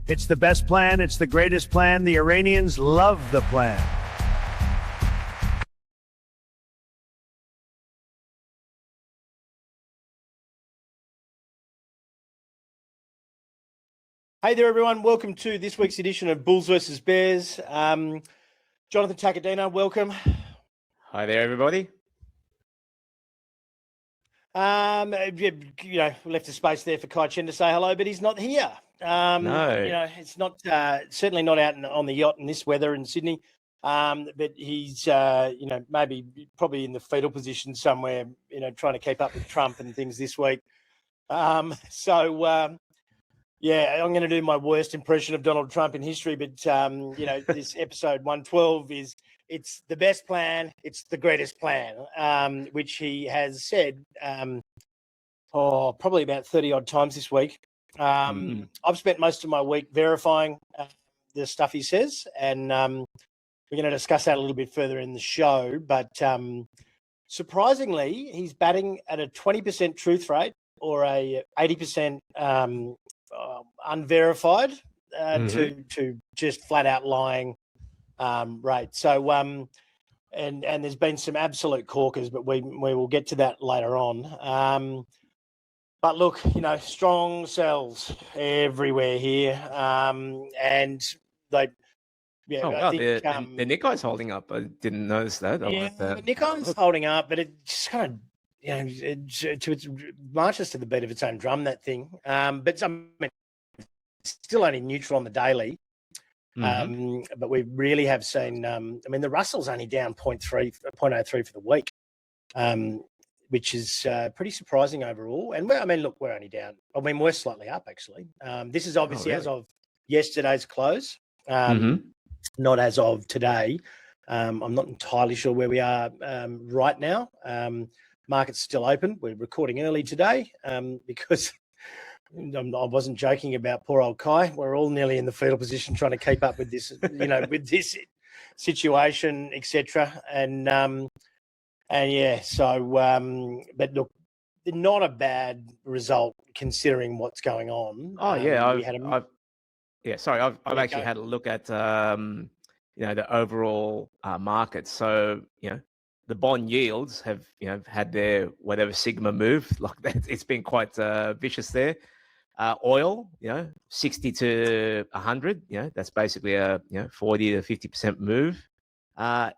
It's the best plan. It's the greatest plan. The Iranians love the plan. Hey there, everyone. Welcome to this week's edition of Bulls versus Bears. Jonathan Tacadena, welcome. Hi there, everybody. Left a space there for Kai Chen to say hello, but he's not here. No. It's not certainly not out on the yacht in this weather in Sydney. But he's probably in the fetal position somewhere, trying to keep up with Trump and things this week. Yeah, I'm going to do my worst impression of Donald Trump in history, but this episode 112 it's the best plan, it's the greatest plan, which he has said probably about 30 odd times this week. I've spent most of my week verifying the stuff he says, and we're going to discuss that a little bit further in the show. But surprisingly, he's batting at a 20% truth rate or a 80% unverified to just flat out lying rate. So and there's been some absolute corkers, but we will get to that later on. But look, strong sells everywhere here, and they. Yeah, I think the Nikkei's holding up. I didn't notice that. The Nikkei's holding up, but it just kind of it marches to the beat of its own drum, that thing. But it's still only neutral on the daily. But we really have seen. The Russell's only down 0.03 for the week, which is pretty surprising overall. And look, we're only down. We're slightly up actually. This is obviously as of yesterday's close, not as of today. I'm not entirely sure where we are right now. Market's still open. We're recording early today because I wasn't joking about poor old Kai. We're all nearly in the fetal position trying to keep up with this, with this situation, etc. And yeah, so but look, not a bad result considering what's going on. Oh yeah, I've actually had a look at the overall market. So the bond yields have had their whatever sigma move like that. It's been quite vicious there. Oil, 60 to 100, that's basically a 40 to 50% move.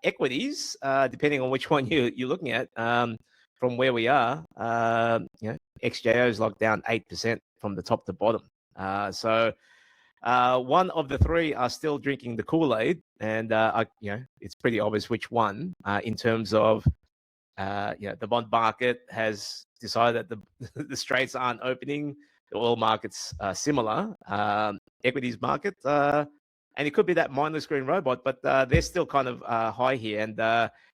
Equities, depending on which one you're looking at, from where we are, XJO is like down 8% from the top to bottom. So one of the three are still drinking the Kool-Aid, and it's pretty obvious which one. In terms of the bond market has decided that the straits aren't opening. The oil market's similar. Equities market, and it could be that mindless green robot, but they're still kind of high here, and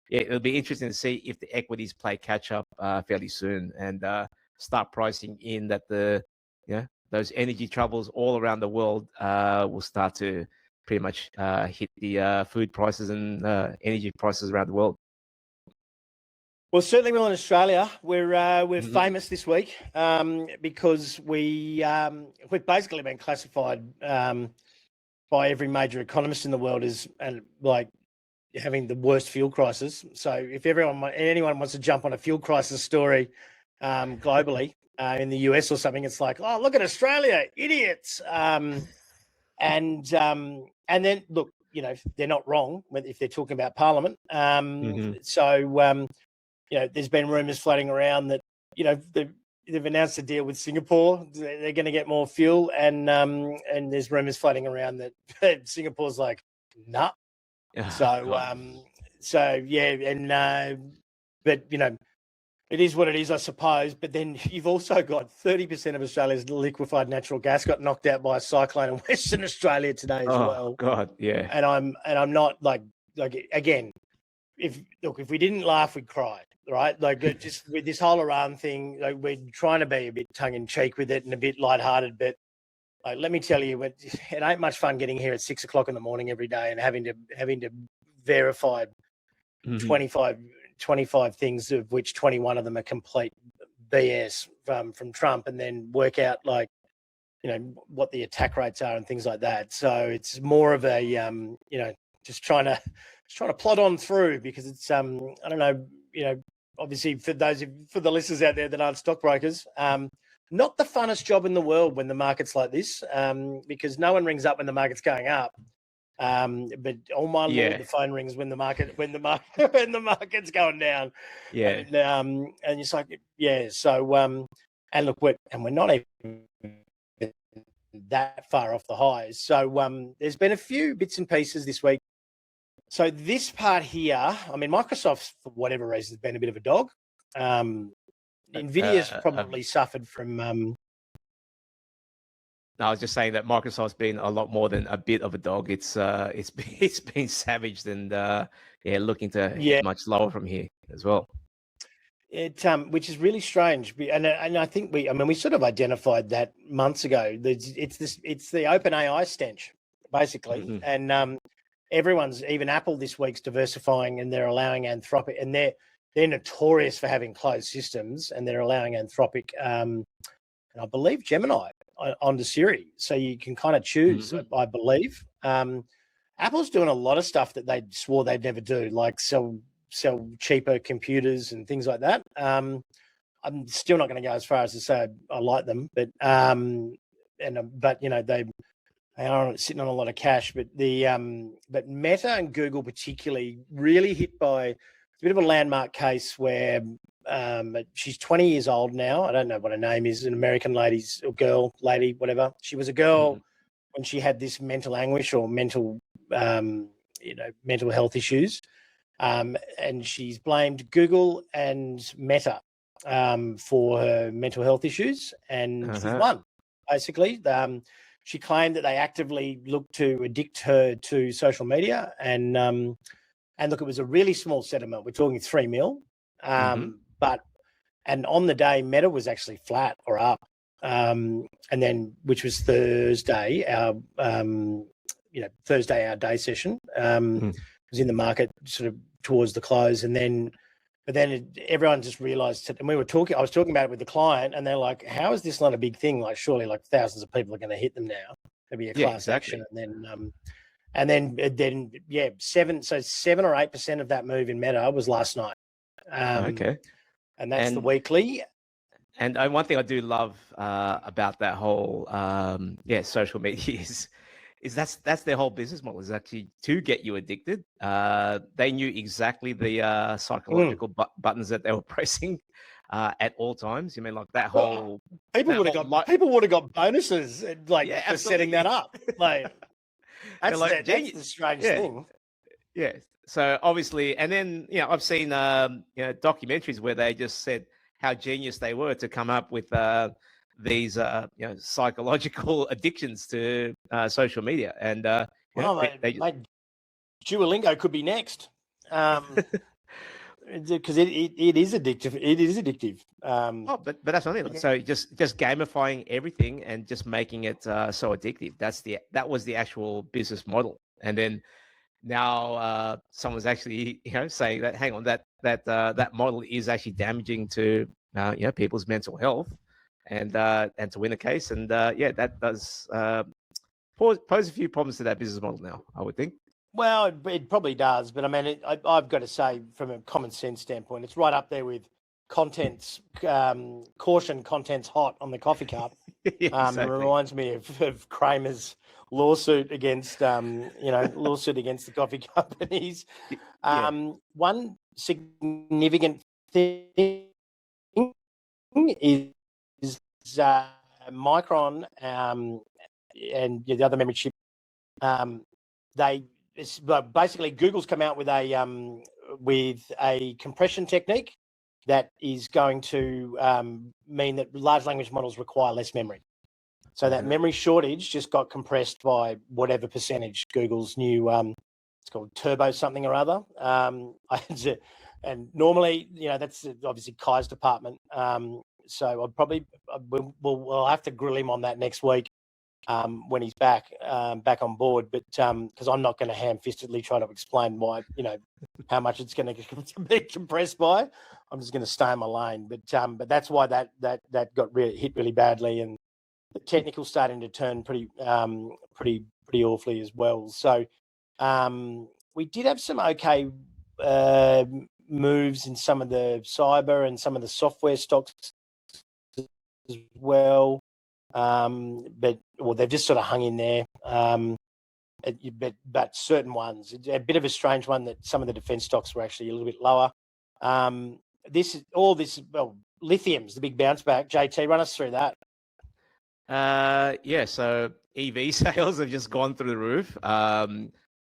it'll be interesting to see if the equities play catch up fairly soon and start pricing in that those energy troubles all around the world will start to pretty much hit the food prices and energy prices around the world. Well, certainly in Australia, we're famous this week because we've basically been classified by every major economist in the world as like having the worst fuel crisis. So if anyone wants to jump on a fuel crisis story globally in the US or something, it's like, oh, look at Australia, idiots. And then look, they're not wrong if they're talking about Parliament. So. There's been rumours floating around that, they've announced a deal with Singapore. They're going to get more fuel, and there's rumours floating around that Singapore's like, nah. So yeah, but it is what it is, I suppose. But then you've also got 30% of Australia's liquefied natural gas got knocked out by a cyclone in Western Australia today as well. Oh God, yeah. And I'm not like again. If we didn't laugh, we'd cry, right? Like just with this whole Iran thing, like we're trying to be a bit tongue in cheek with it and a bit lighthearted. But like, let me tell you, it ain't much fun getting here at 6 o'clock in the morning every day and having to verify 25 things, of which 21 of them are complete BS from Trump, and then work out like what the attack rates are and things like that. So it's more of a just trying to plod on through, because it's I don't know, obviously for the listeners out there that aren't stockbrokers, not the funnest job in the world when the market's like this, because no one rings up when the market's going up. But oh my lord, the phone rings when the market's going down. Yeah. And it's like, so and look, we're not even that far off the highs. So there's been a few bits and pieces this week. So this part here, I mean, Microsoft, for whatever reason, has been a bit of a dog. Nvidia's probably suffered from. No, I was just saying that Microsoft's been a lot more than a bit of a dog. It's been savaged and looking to hit much lower from here as well. It which is really strange, and I think we sort of identified that months ago. It's the OpenAI stench, basically, and everyone's, even Apple this week's diversifying, and they're allowing Anthropic, and they're notorious for having closed systems, and they're allowing Anthropic and I believe Gemini onto Siri, so you can kind of choose. I believe Apple's doing a lot of stuff that they swore they'd never do, like sell cheaper computers and things like that. I'm still not going to go as far as to say I like them, but they are sitting on a lot of cash. But but Meta and Google particularly really hit by a bit of a landmark case where she's 20 years old now. I don't know what her name is, an American lady, whatever. She was a girl when she had this mental anguish or mental health issues. And she's blamed Google and Meta for her mental health issues, and she's won, basically. She claimed that they actively looked to addict her to social media, and look, it was a really small settlement. We're talking 3 mil, but on the day, Meta was actually flat or up, and then, which was Thursday, our our day session. Was in the market sort of towards the close, but then everyone just realized it. And I was talking about it with the client, and they're like, how is this not a big thing? Like, surely like thousands of people are going to hit them now. There'll be a class action. And then 7 or 8% of that move in Meta was last night. And that's the weekly. And one thing I do love about that whole social media is that's their whole business model, is actually to get you addicted. They knew exactly the psychological buttons that they were pressing at all times. You mean, like that whole people would have got bonuses for setting that up. Like that's the strange thing. Yeah. So obviously, and then I've seen documentaries where they just said how genius they were to come up with these psychological addictions to social media, and Duolingo could be next, because it is addictive. It is addictive. But that's not it. So just gamifying everything and just making it so addictive. That was the actual business model. And then now someone's actually saying that, hang on, that model is actually damaging to people's mental health. And to win a case, and that does pose a few problems to that business model now, I would think. Well, it probably does, but I mean, I've got to say, from a common sense standpoint, it's right up there with contents caution, contents hot on the coffee cup. Exactly. It reminds me of Kramer's lawsuit against the coffee companies. One significant thing is Micron and the other memory chip. Basically Google's come out with a compression technique that is going to mean that large language models require less memory. So that memory shortage just got compressed by whatever percentage. Google's new it's called turbo something or other. And normally, that's obviously Kai's department. So we'll have to grill him on that next week when he's back on board. But because I'm not going to ham-fistedly try to explain why, how much it's going to be compressed by. I'm just going to stay in my lane. But that's why that got hit really badly. And the technical starting to turn pretty awfully as well. So we did have some okay moves in some of the cyber and some of the software stocks as well. But they've just sort of hung in there. But certain ones, a bit of a strange one that some of the defense stocks were actually a little bit lower. Lithium's the big bounce back. JT, run us through that. So EV sales have just gone through the roof.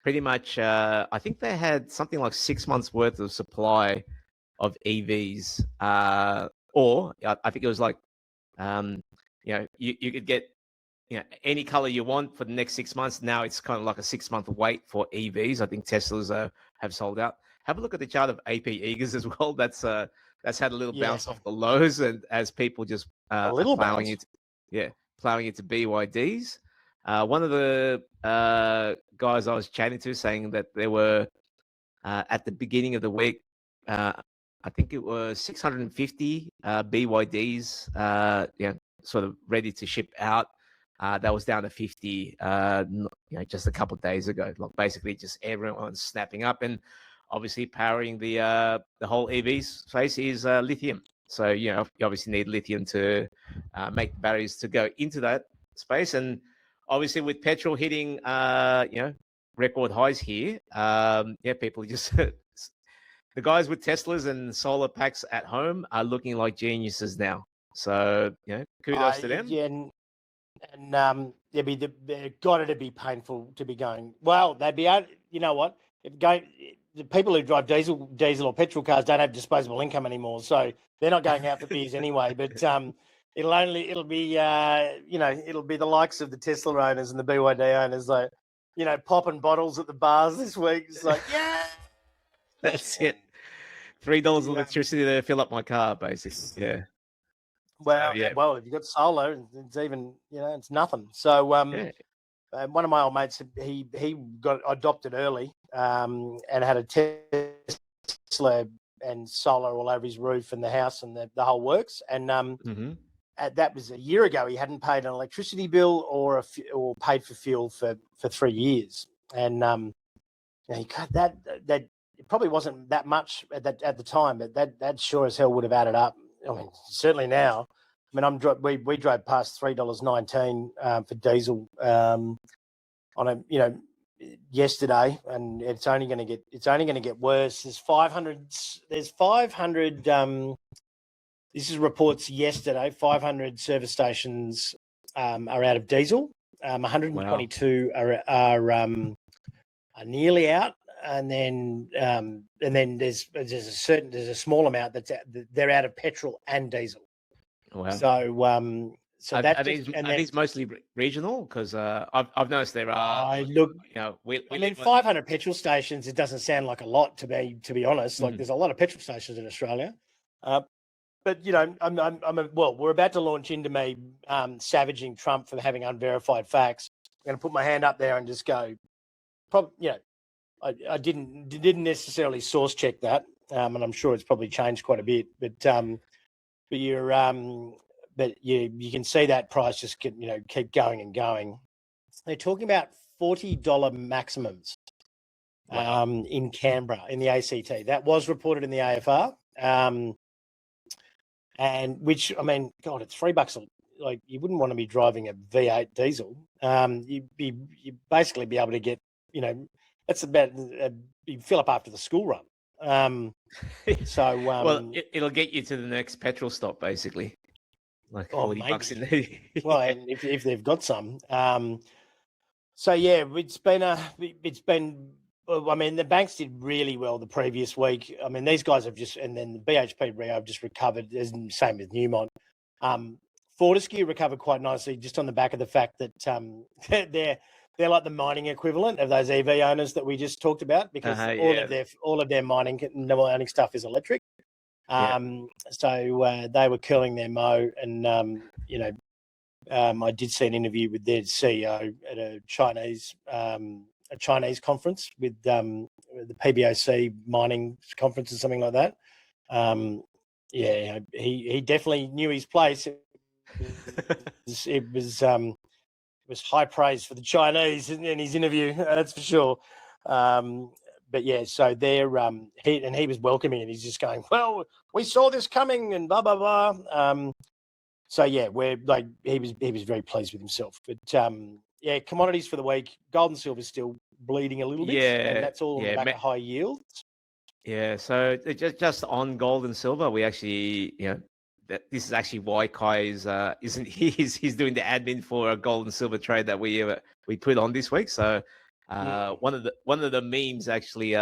Pretty much, I think they had something like 6 months worth of supply of EVs, or I think it was like, you could get, any color you want for the next 6 months. Now it's kind of like a 6 month wait for EVs. I think Teslas have sold out. Have a look at the chart of AP Eagers as well. That's had a little bounce off the lows, and as people just plowing into BYDs. One of the guys I was chatting to saying that there were at the beginning of the week, I think it was 650 BYDs, sort of ready to ship out. That was down to 50, just a couple of days ago. Like basically, just everyone's snapping up, and obviously powering the whole EV space is lithium. So you obviously need lithium to make batteries to go into that space, and obviously with petrol hitting record highs here, people just the guys with Teslas and solar packs at home are looking like geniuses now. So kudos to them. Yeah, and they've got to be painful to be going. Well, they'd be out. You know what? The people who drive diesel or petrol cars don't have disposable income anymore, so they're not going out for beers anyway. But it'll be the likes of the Tesla owners and the BYD owners, like popping bottles at the bars this week. It's like, yeah, that's it. $3 electricity to fill up my car, basically. Yeah. Well, well, if you've got solar, it's even it's nothing. So one of my old mates, he got adopted early, and had a Tesla and solar all over his roof and the house and the whole works. And that was a year ago. He hadn't paid an electricity bill or paid for fuel for 3 years. And that it probably wasn't that much at the time, but that sure as hell would have added up. I mean, certainly now. I mean, we drove past $3.19 for diesel on yesterday, and it's only going to get worse. There's 500. This is reports yesterday. 500 service stations are out of diesel. 122 are nearly out. And then there's a small amount they're out of petrol and diesel. Wow. So are these mostly regional? Because I've noticed there are. Look, 500 petrol stations. It doesn't sound like a lot to be honest. Like there's a lot of petrol stations in Australia, but we're about to launch into me savaging Trump for having unverified facts. I'm going to put my hand up there and just go. I didn't necessarily source check that, and I'm sure it's probably changed quite a bit. But you can see that price just keep going and going. They're talking about $40 maximums in Canberra in the ACT. That was reported in the AFR, and which God, it's $3. Like you wouldn't want to be driving a V8 diesel. You basically be able to get that's about you fill up after the school run. Well, it'll get you to the next petrol stop, basically. Like $40 in there. Well, and if they've got some. It's been. The banks did really well the previous week. I mean, these guys have and then the BHP Rio have just recovered. Same with Newmont. Fortescue recovered quite nicely, just on the back of the fact that they're like the mining equivalent of those EV owners that we just talked about, because all of their mining stuff is electric. So they were curling their mow, and I did see an interview with their CEO at a Chinese conference with the PBOC mining conference or something like that. He definitely knew his place. It was high praise for the Chinese in his interview, that's for sure. But yeah, so they're he was welcoming it. He's just going, well, we saw this coming and blah blah blah. So yeah, we're like he was very pleased with himself. But yeah, commodities for the week, gold and silver still bleeding a little bit, and that's all on the back of high yields. Yeah, so just on gold and silver, we actually, this is actually why Kai isn't he's doing the admin for a gold and silver trade that we put on this week. So one of the memes actually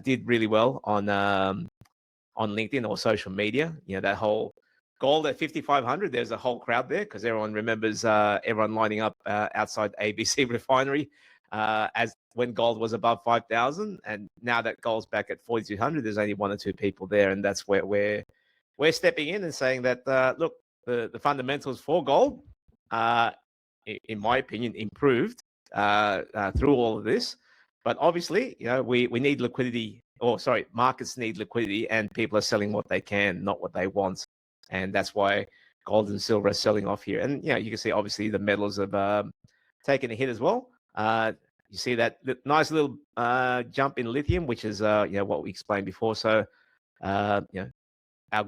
did really well on LinkedIn or social media. That whole gold at 5,500. There's a whole crowd there because everyone remembers everyone lining up outside ABC refinery as when gold was above 5,000, and now that gold's back at 4,200, there's only one or two people there, and that's where we're stepping in and saying that look, the fundamentals for gold, in my opinion, improved through all of this, but obviously, we need liquidity, markets need liquidity, and people are selling what they can, not what they want, and that's why gold and silver are selling off here. And you can see obviously the metals have taken a hit as well. You see that nice little jump in lithium, which is what we explained before. So our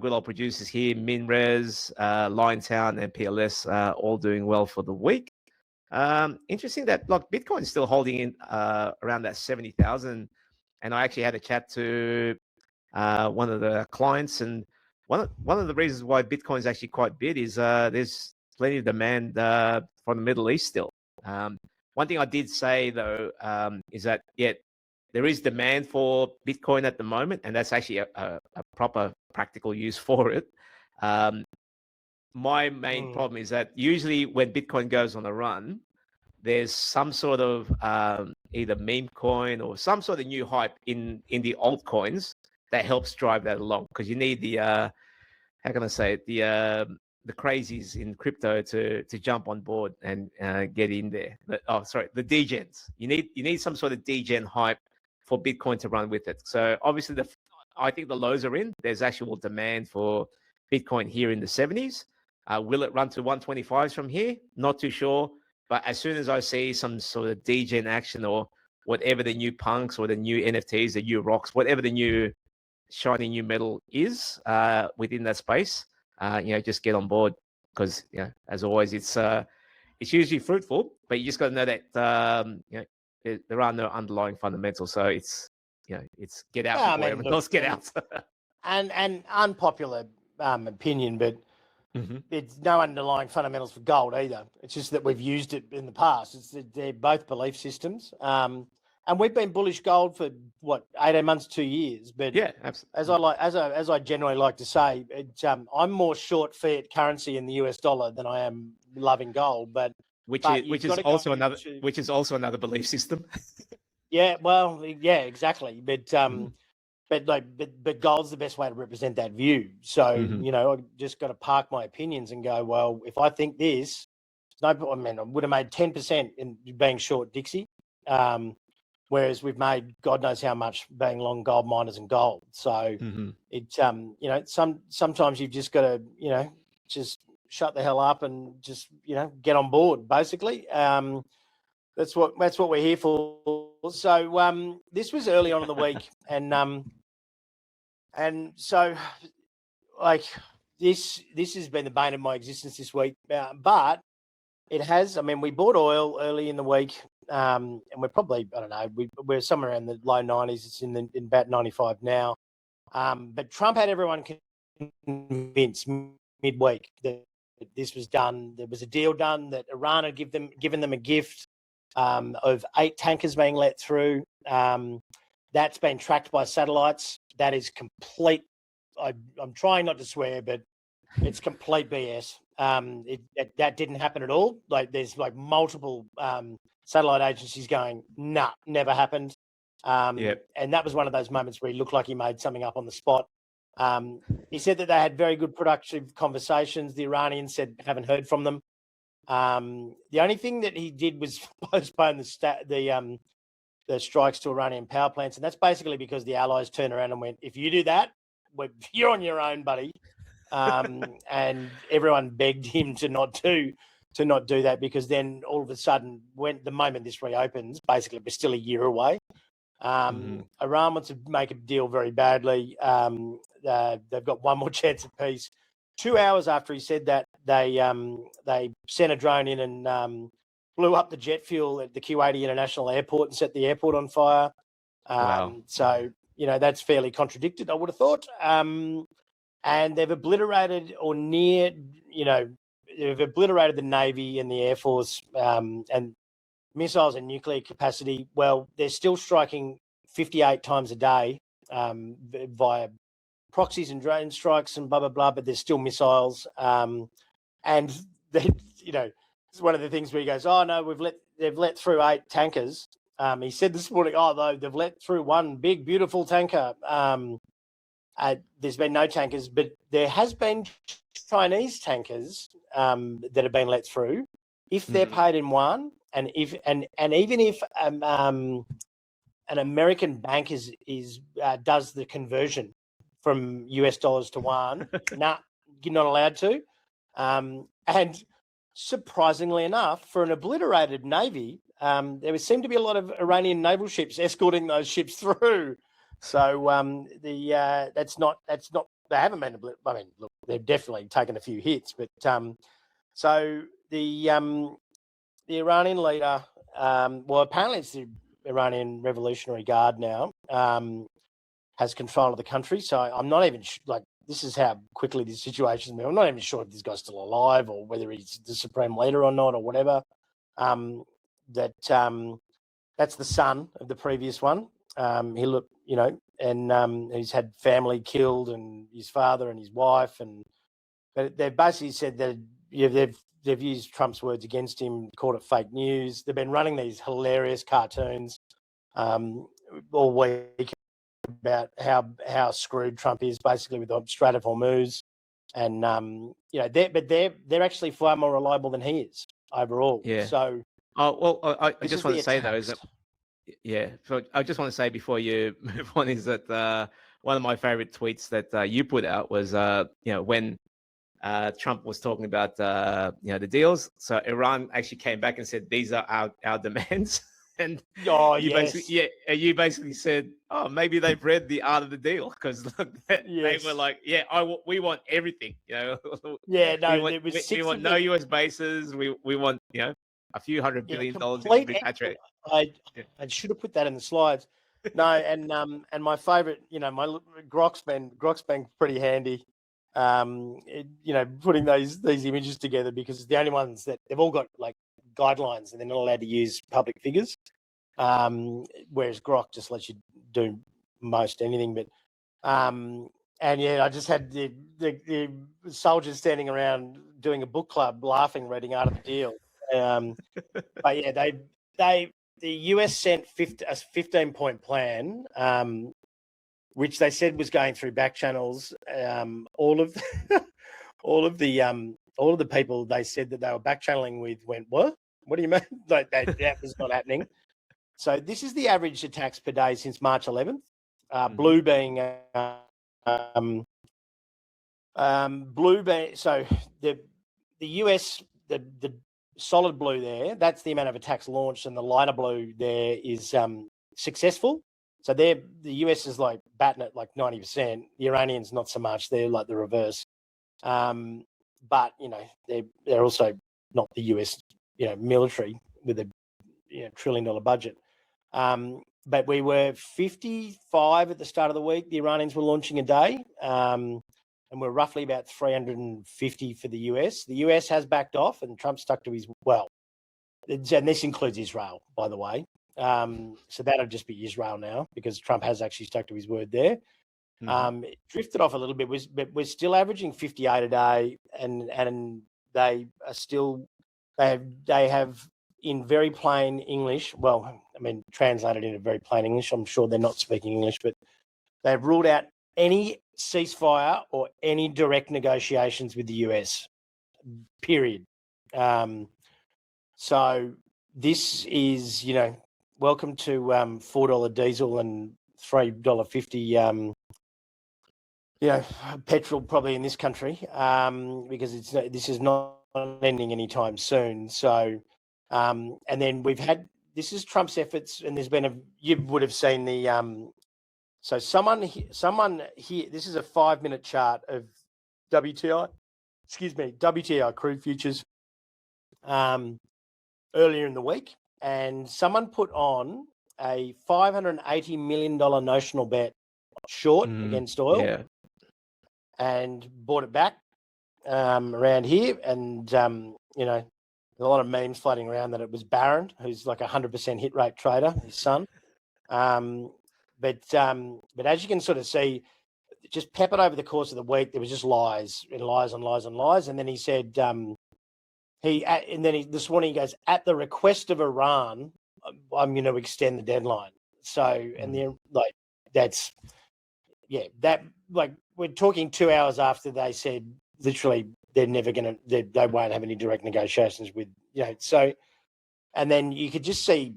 good old producers here, Minres, Liontown, and PLS, all doing well for the week. Interesting that Bitcoin is still holding in around that 70,000. And I actually had a chat to one of the clients, and one of the reasons why Bitcoin is actually quite big is there's plenty of demand from the Middle East still. One thing I did say, though, is that, there is demand for Bitcoin at the moment, and that's actually a proper practical use for it. My main problem is that usually when Bitcoin goes on a run, there's some sort of either meme coin or some sort of new hype in the altcoins that helps drive that along, because you need the, how can I say it, the crazies in crypto to jump on board and get in there. The degens. You need some sort of degen hype for Bitcoin to run with it. So obviously, I think the lows are in. There's actual demand for Bitcoin here in the 70s. Will it run to 125s from here? Not too sure. But as soon as I see some sort of degen action or whatever the new punks or the new NFTs, the new rocks, whatever the new shiny new metal is within that space, just get on board, because as always, it's usually fruitful, but you just got to know that there are no underlying fundamentals. So it's it's get out before everyone else get out. and unpopular opinion, but it's no underlying fundamentals for gold either. It's just that we've used it in the past. They're both belief systems. And we've been bullish gold for 18 months, 2 years. But yeah, absolutely. As I generally like to say, I'm more short fiat currency in the US dollar than I am loving gold. But which is also another belief system. Yeah, well, yeah, exactly. But but gold's the best way to represent that view. So I just got to park my opinions and go, well, if I think this, I would have made 10% in being short Dixie. Whereas we've made God knows how much being long gold miners and gold. So it's sometimes you've just got to just shut the hell up and just get on board. Basically, that's what we're here for. So this was early on in the week, and so like this has been the bane of my existence this week. But it has. I mean, we bought oil early in the week. And we're probably, I don't know, we're somewhere around the low 90s. It's in about 95 now. But Trump had everyone convinced midweek that this was done. There was a deal done that Iran had given them a gift of 8 tankers being let through. That's been tracked by satellites. That is complete. I'm trying not to swear, but it's complete BS. That didn't happen at all. Like there's multiple satellite agencies going, nah, never happened. And that was one of those moments where he looked like he made something up on the spot. He said that they had very good productive conversations. The Iranians said haven't heard from them. The only thing that he did was postpone the strikes to Iranian power plants, and that's basically because the Allies turned around and went, if you do that, you're on your own, buddy. and everyone begged him to not do that, because then all of a sudden, when the moment this reopens, basically we're still a year away. Iran wants to make a deal very badly. They've got one more chance at peace. 2 hours after he said that, they sent a drone in and blew up the jet fuel at the Kuwaiti International Airport and set the airport on fire. Wow. So, that's fairly contradicted, I would have thought. And they've obliterated they've obliterated the Navy and the Air Force and missiles and nuclear capacity. Well, they're still striking 58 times a day via proxies and drone strikes and blah, blah, blah, but there's still missiles. And they, it's one of the things where he goes, oh, no, they've let through 8 tankers. He said this morning, though, they've let through one big, beautiful tanker. There's been no tankers, but there has been Chinese tankers that have been let through. If they're paid in yuan, and even if an American bank does the conversion from US dollars to yuan, you're not allowed to. And surprisingly enough, for an obliterated navy, there seemed to be a lot of Iranian naval ships escorting those ships through. So that's not. They haven't been. I mean, look, they've definitely taken a few hits, but so the Iranian leader, apparently it's the Iranian Revolutionary Guard now, has control of the country. So I'm not even this is how quickly this situation's moving. I'm not even sure if this guy's still alive or whether he's the supreme leader or not or whatever. That's the son of the previous one. He looked, and he's had family killed and his father and his wife, but they've basically said that they've used Trump's words against him, called it fake news. They've been running these hilarious cartoons all week about how screwed Trump is, basically with the Strait of Hormuz, and they're actually far more reliable than he is overall. Yeah. So, I just want to say though is that. Yeah, so I just want to say before you move on is that one of my favorite tweets that you put out was when Trump was talking about the deals. So Iran actually came back and said these are our demands, and you basically said, oh, maybe they've read The Art of the Deal, because they were like, we want everything, no, we want no US bases, we want a few $100 billion repatriated. I should have put that in the slides. No, and my favourite, my Grok's been pretty handy. Putting these images together, because it's the only ones that they've all got like guidelines and they're not allowed to use public figures. Whereas Grok just lets you do most anything. But I just had the soldiers standing around doing a book club, laughing, reading Art of the Deal. But yeah, the US sent a 15-point plan, which they said was going through back channels. All of the people they said that they were back channeling with went, what? What do you mean? Like that was not happening. So this is the average attacks per day since March 11th. Blue being so the US the solid blue there, that's the amount of attacks launched, and the lighter blue there is successful. So the US is like batting at like 90%. The Iranians not so much. They're like the reverse. But they're also not the US military with a $1 trillion budget. But we were 55 at the start of the week. The Iranians were launching a day. And we're roughly about 350 for the US. The US has backed off, and Trump stuck to his, and this includes Israel, by the way. So that'll just be Israel now, because Trump has actually stuck to his word there. It drifted off a little bit, but we're still averaging 58 a day, and they are still, they have in very plain English, translated into very plain English, I'm sure they're not speaking English, but they've ruled out any ceasefire or any direct negotiations with the US, period. So this is, welcome to $4 diesel and $3.50 petrol probably in this country, because this is not ending anytime soon. So, and then this is Trump's efforts, and you would have seen the, so someone here, this is a 5-minute chart of WTI crude futures, earlier in the week, and someone put on a $580 million notional bet short against oil, and bought it back around here. And there's a lot of memes floating around that it was Barron, who's like 100% hit rate trader, his son. But as you can sort of see, just peppered over the course of the week, there was just lies and lies and lies and lies. And then he said, this morning he goes, at the request of Iran, I'm going to extend the deadline. So, and then we're talking 2 hours after they said literally they're never going to, they won't have any direct negotiations with, so, and then you could just see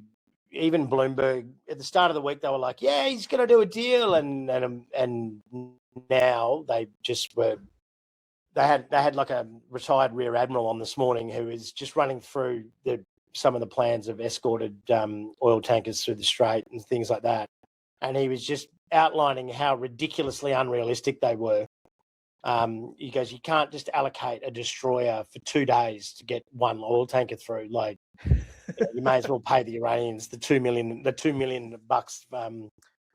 even Bloomberg at the start of the week, they were like, yeah, he's going to do a deal. And now they just were, they had like a retired rear admiral on this morning who is just running through some of the plans of escorted oil tankers through the Strait and things like that. And he was just outlining how ridiculously unrealistic they were. He goes, you can't just allocate a destroyer for 2 days to get one oil tanker through. Like, you may as well pay the Iranians the $2 million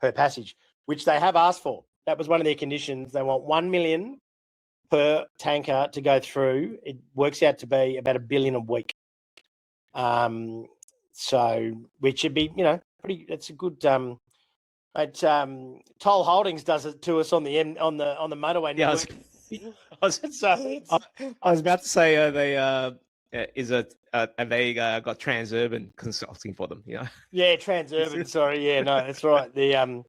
per passage, which they have asked for. That was one of their conditions. They want $1 million per tanker to go through. It works out to be about $1 billion a week. So which would be, pretty. That's a good. Toll Holdings does it to us on the motorway network. I was about to say have they got Transurban consulting for them? Yeah, Transurban. Sorry, yeah, no, that's right. The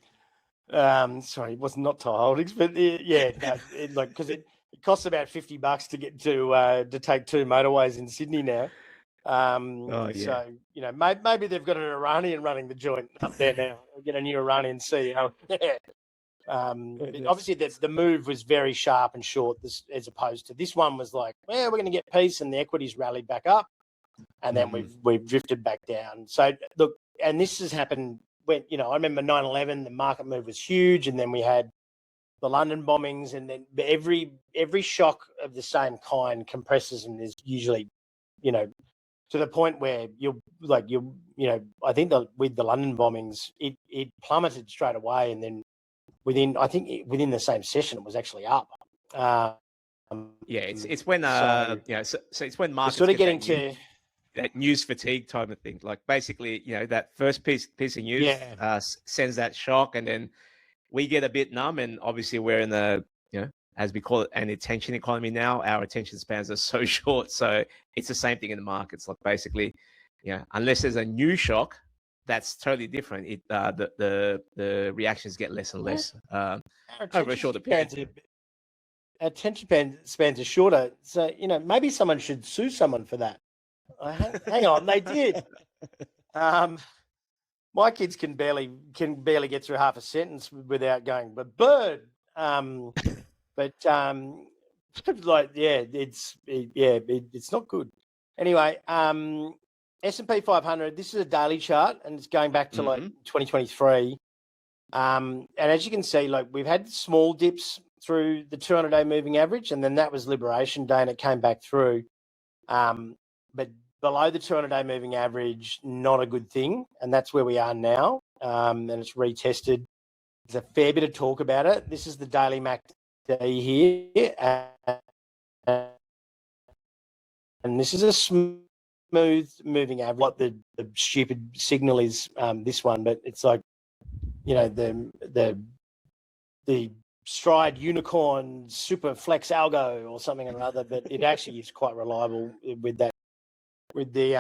sorry, it was not Toll Holdings, but because it costs about $50 to get to take 2 motorways in Sydney now. So maybe they've got an Iranian running the joint up there now. We'll get a new Iranian CEO. Obviously, the move was very sharp and short, as opposed to this one was like, well, we're going to get peace, and the equities rallied back up, and then we've drifted back down. So look, and this has happened when I remember 9/11, the market move was huge, and then we had the London bombings, and then every shock of the same kind compresses and is usually, to the point where I think with the London bombings, it plummeted straight away, and then within the same session, it was actually up. It's when so it's when markets sort of getting to that news fatigue type of thing. Like basically, that first piece of news sends that shock, and then we get a bit numb, and obviously we're in the as we call it, an attention economy now. Our attention spans are so short. So it's the same thing in the markets. Like basically, unless there's a new shock, that's totally different. The reactions get less and less over a shorter period. Attention spans are shorter. So, maybe someone should sue someone for that. Hang on, they did. My kids can barely get through half a sentence without going, but bird. It's not good. Anyway, S&P 500. This is a daily chart, and it's going back to 2023. And as you can see, we've had small dips through the 200-day moving average, and then that was Liberation Day, and it came back through. But below the 200-day moving average, not a good thing, and that's where we are now. And it's retested. There's a fair bit of talk about it. This is the daily MACD here, and this is a smooth moving average. What the stupid signal is this one, but it's like the Stride Unicorn Super Flex Algo or something or other, but it actually is quite reliable with that. With the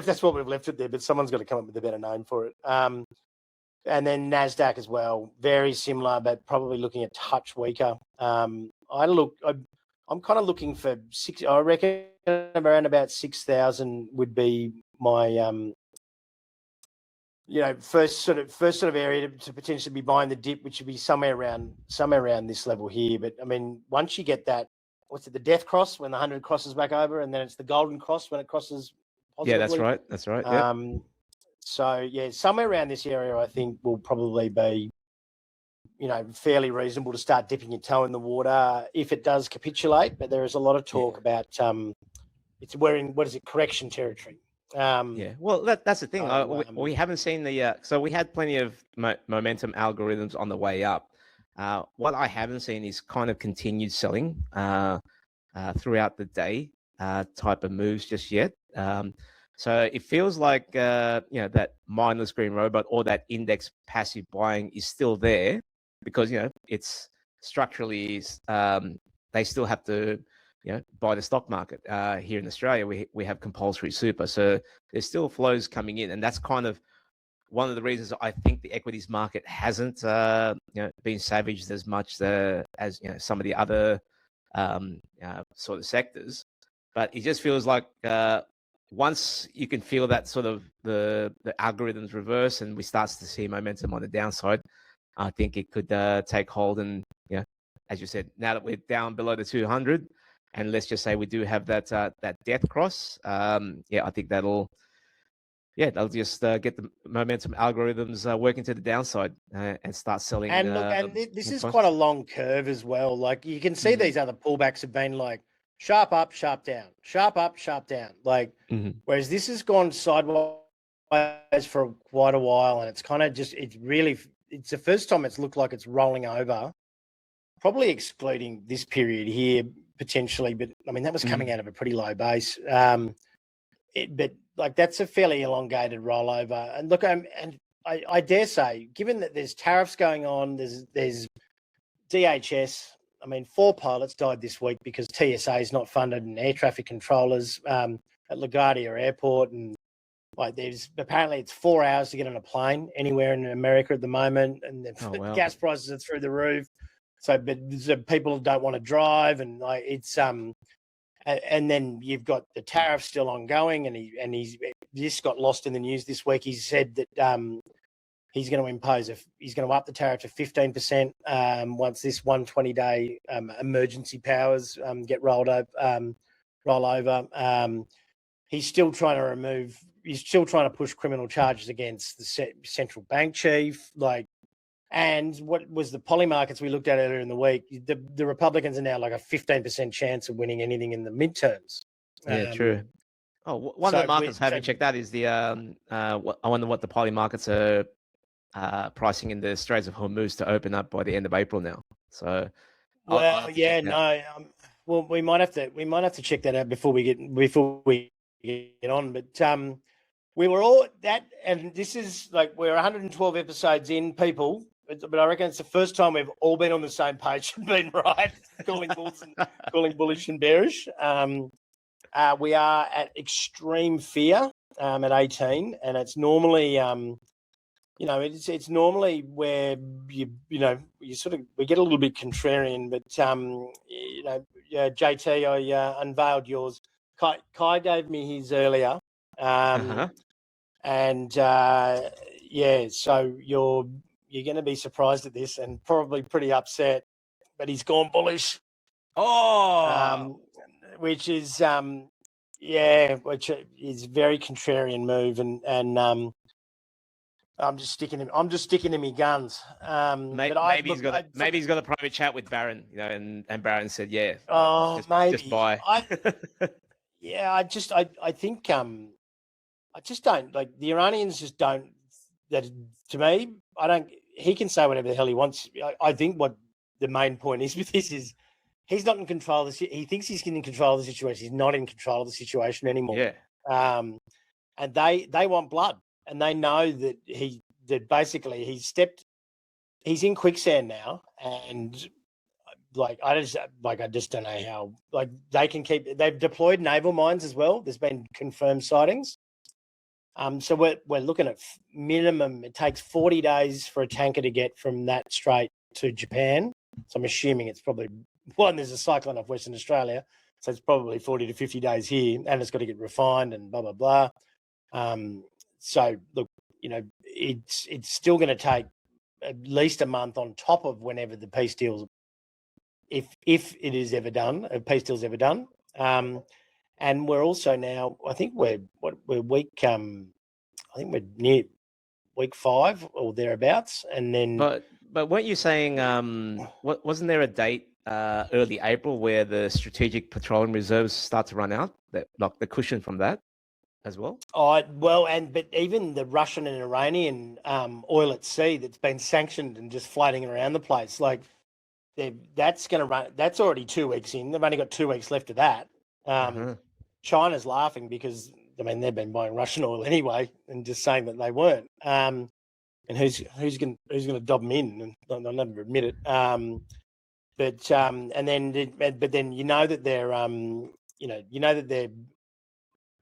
that's what we've left it there, but someone's got to come up with a better name for it. And then NASDAQ as well, very similar, but probably looking a touch weaker. I'm kind of looking for I reckon around about 6,000 would be my first sort of area to potentially be buying the dip, which would be somewhere around this level here. But I mean, once you get that, what's it, the death cross when the 100 crosses back over, and then it's the golden cross when it crosses positively. Yeah, that's right. Yeah. So yeah, somewhere around this area, I think will probably be, fairly reasonable to start dipping your toe in the water if it does capitulate. But there is a lot of talk about we're in correction territory. Yeah, well, that's the thing. We haven't seen so we had plenty of momentum algorithms on the way up. What I haven't seen is kind of continued selling throughout the day type of moves just yet. So it feels like that mindless green robot or that index passive buying is still there because it's structurally they still have to buy the stock market. Here in Australia, we have compulsory super, so there's still flows coming in, and that's kind of one of the reasons I think the equities market hasn't been savaged as much as some of the other sort of sectors. But it just feels like once you can feel that sort of the algorithms reverse and we start to see momentum on the downside, I think it could take hold. And as you said, now that we're down below the 200, and let's just say we do have that death cross, I think that'll just get the momentum algorithms working to the downside and start selling. And this is quite a long curve as well. Like you can see these other pullbacks have been like sharp up, sharp down, sharp up, sharp down. Like whereas this has gone sideways for quite a while, and it's kind of just it's the first time it's looked like it's rolling over, probably excluding this period here potentially. But I mean that was coming out of a pretty low base. But like that's a fairly elongated rollover. And look, I dare say, given that there's tariffs going on, there's DHS. I mean, 4 pilots died this week because TSA is not funded, and air traffic controllers at LaGuardia Airport, and like apparently it's 4 hours to get on a plane anywhere in America at the moment, and the gas prices are through the roof. So people don't want to drive, and like it's and then you've got the tariff still ongoing, and he's just got lost in the news this week. He said that he's going to up the tariff to 15% once this 120-day emergency powers roll over. He's still trying to push criminal charges against the central bank chief. And what was the poly markets we looked at earlier in the week? The Republicans are now like a 15% chance of winning anything in the midterms. Yeah, true. Oh, one of the markets I haven't checked out is the I wonder what the poly markets are pricing in the Strait of Hormuz to open up by the end of April now. So, we might have to check that out before we get on. But we were all that, and this is like we're 112 episodes in, people. But I reckon it's the first time we've all been on the same page and been right, calling bullish and bearish. We are at extreme fear at 18, and it's normally it's normally where you sort of we get a little bit contrarian, but JT, I unveiled yours. Kai gave me his earlier, and so you're going to be surprised at this and probably pretty upset, but he's gone bullish. Which is very contrarian move, and I'm just sticking to my guns. Maybe he's got a private chat with Barron, and Barron said, maybe just buy. I think I just don't like the Iranians. Just don't. That to me, I don't. He can say whatever the hell he wants. I think what the main point is with this is he's not in control of this. He thinks he's in control of the situation. He's not in control of the situation anymore. Yeah. And they want blood, and they know that basically he's in quicksand now, and I just don't know how they can keep. They've deployed naval mines as well. There's been confirmed sightings. So we're looking at minimum. It takes 40 days for a tanker to get from that strait to Japan. So I'm assuming it's probably there's a cyclone off Western Australia, so it's probably 40 to 50 days here, and it's got to get refined and blah blah blah. So look, it's still going to take at least a month on top of whenever the peace deals, if it is ever done, a peace deal's ever done. And we're also now, I think we're week, I think we're near week 5 or thereabouts, and then. But weren't you saying wasn't there a date early April where the strategic petroleum reserves start to run out? That like the cushion from that as well. Oh well, but even the Russian and Iranian oil at sea that's been sanctioned and just floating around the place, like that's going to run. That's already 2 weeks in. They've only got 2 weeks left of that. China's laughing because I mean they've been buying Russian oil anyway, and just saying that they weren't. And who's going to dob them in? And they'll never admit it. But then you know that they're that they're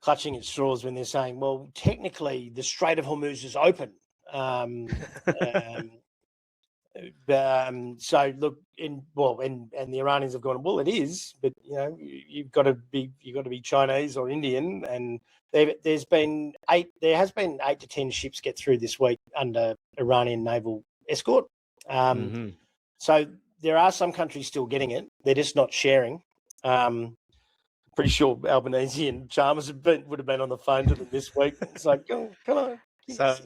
clutching at straws when they're saying, well, technically the Strait of Hormuz is open. So look, and the Iranians have gone, well, it is, but you've got to be Chinese or Indian, and there has been 8 to 10 ships get through this week under Iranian naval escort. So there are some countries still getting it; they're just not sharing. Pretty sure Albanese and Chalmers would have been on the phone to them this week. It's like, oh, come on. So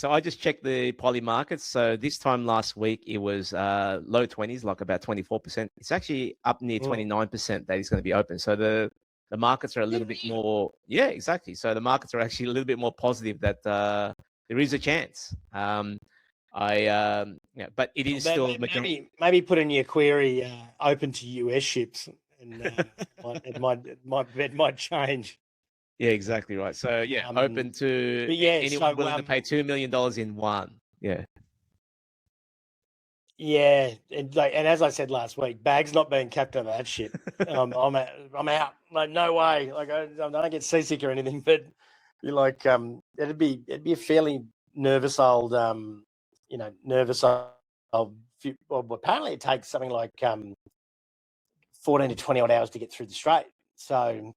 I just checked the poly markets. So this time last week, it was low 20s, like about 24%. It's actually up near 29% that is going to be open. So the markets are a little bit more, yeah, exactly. So the markets are actually a little bit more positive that there is a chance. But it is still maybe put in your query open to US ships, and it might change. Yeah, exactly right. So open to anyone willing to pay $2 million in one. Yeah. Yeah, and as I said last week, Bag's not being capped over that shit. I'm out. Like no way. Like I don't get seasick or anything, but you're like it'd be a fairly nervous old well, apparently it takes something like 14 to 20 odd hours to get through the strait. So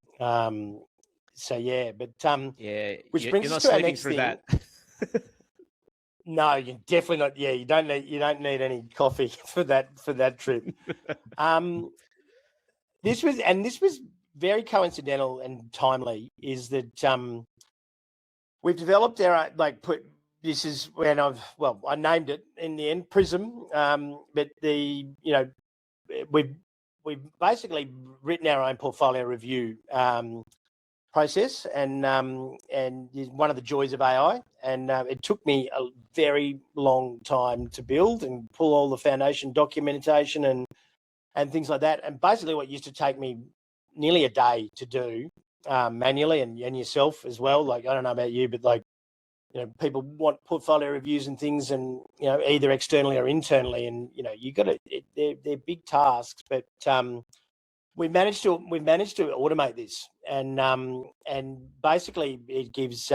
yeah, but which brings us to our next thing. That. No, you're definitely not. Yeah, you don't need any coffee for that trip. This was very coincidental and timely. Is that we've developed our this is when I named it in the end Prism, but we've basically written our own portfolio review process, and one of the joys of AI, and it took me a very long time to build and pull all the foundation documentation and things like that. And basically what used to take me nearly a day to do manually, and yourself as well. Like, I don't know about you, but people want portfolio reviews and things, and either externally or internally, and they're big tasks, but we managed to automate this, and basically it gives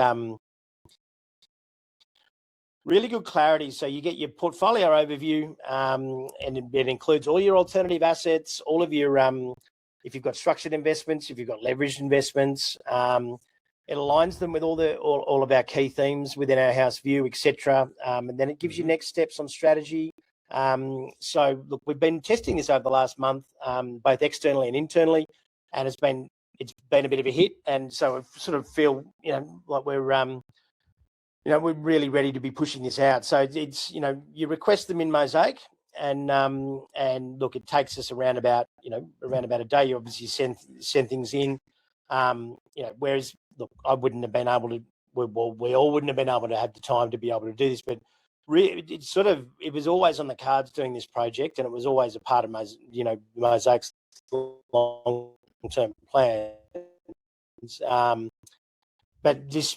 really good clarity. So you get your portfolio overview, and it includes all your alternative assets, all of your if you've got structured investments, if you've got leveraged investments. It aligns them with all of our key themes within our house view, etc. And then it gives you next steps on strategy. So look, we've been testing this over the last month, both externally and internally, and it's been a bit of a hit. And so I sort of feel, like we're really ready to be pushing this out. So it's you request them in Mosaic, and look, it takes us around about a day. You obviously send things in, whereas look, I wouldn't have been able to. We all wouldn't have been able to have the time to be able to do this, but it was always on the cards doing this project, and it was always a part of Mosaic's long-term plans. But this,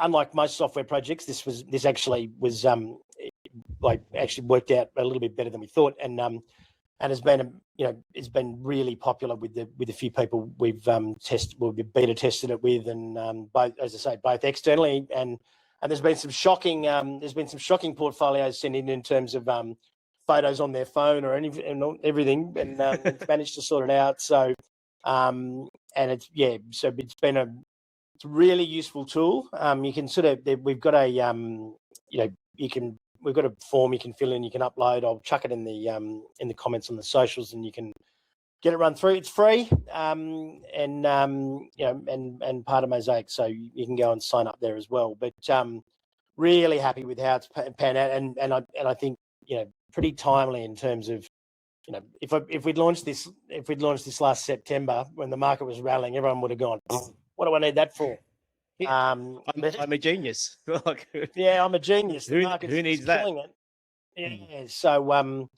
unlike most software projects, this actually was actually worked out a little bit better than we thought, and has been it's been really popular with the few people we've beta tested it with, and both, as I say, both externally and there's been some shocking portfolios sent in terms of photos on their phone or everything, and managed to sort it out. So and it's been It's a really useful tool. You can sort of, we've got a, we've got a form you can fill in, you can upload. I'll chuck it in the comments on the socials, and you can get it run through. It's free, and part of Mosaic, so you can go and sign up there as well. But really happy with how it's panned out, and I think pretty timely in terms of if we'd launched this last September when the market was rattling, everyone would have gone, what do I need that for? I'm a genius. Yeah, I'm a genius. Who needs that? Killing it. Yeah. So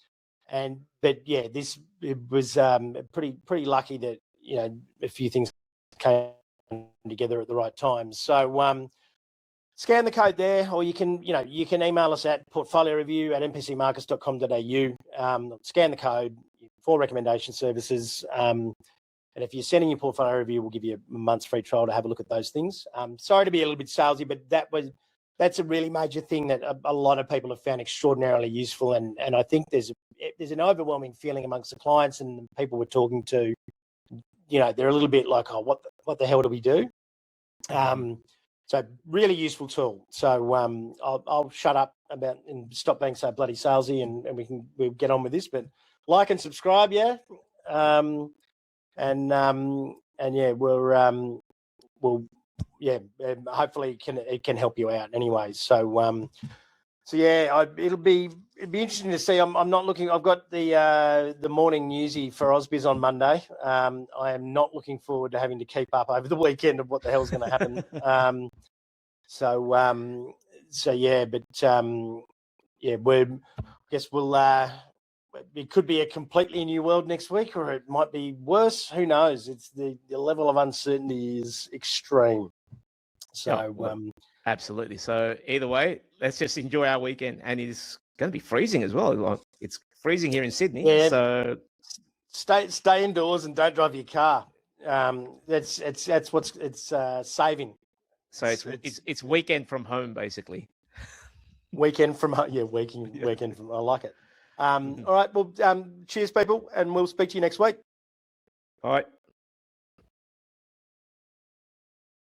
it was pretty lucky that a few things came together at the right time. So scan the code there, or you can email us at portfolioreview@mpcmarkets.com.au. Scan the code for recommendation services. And if you're sending your portfolio review, we'll give you a month's free trial to have a look at those things. Sorry to be a little bit salesy, but that's a really major thing that a lot of people have found extraordinarily useful. And I think there's an overwhelming feeling amongst the clients and the people we're talking to. They're a little bit like, oh, what the hell do we do? So really useful tool. So I'll shut up and stop being so bloody salesy, and we'll get on with this. But like and subscribe, yeah. Hopefully it can help you out anyway. So it'll be interesting to see. I'm not looking. I've got the morning newsy for Ausbiz on Monday. I am not looking forward to having to keep up over the weekend of what the hell's going to happen. It could be a completely new world next week, or it might be worse. Who knows? It's the level of uncertainty is extreme. So absolutely. So either way, let's just enjoy our weekend, and it's going to be freezing as well. Like, it's freezing here in Sydney. Yeah. So stay indoors and don't drive your car. That's what's saving. So it's weekend from home, basically. Weekend from home. Yeah, weekend from. I like it. All right. Well, cheers, people, and we'll speak to you next week. All right.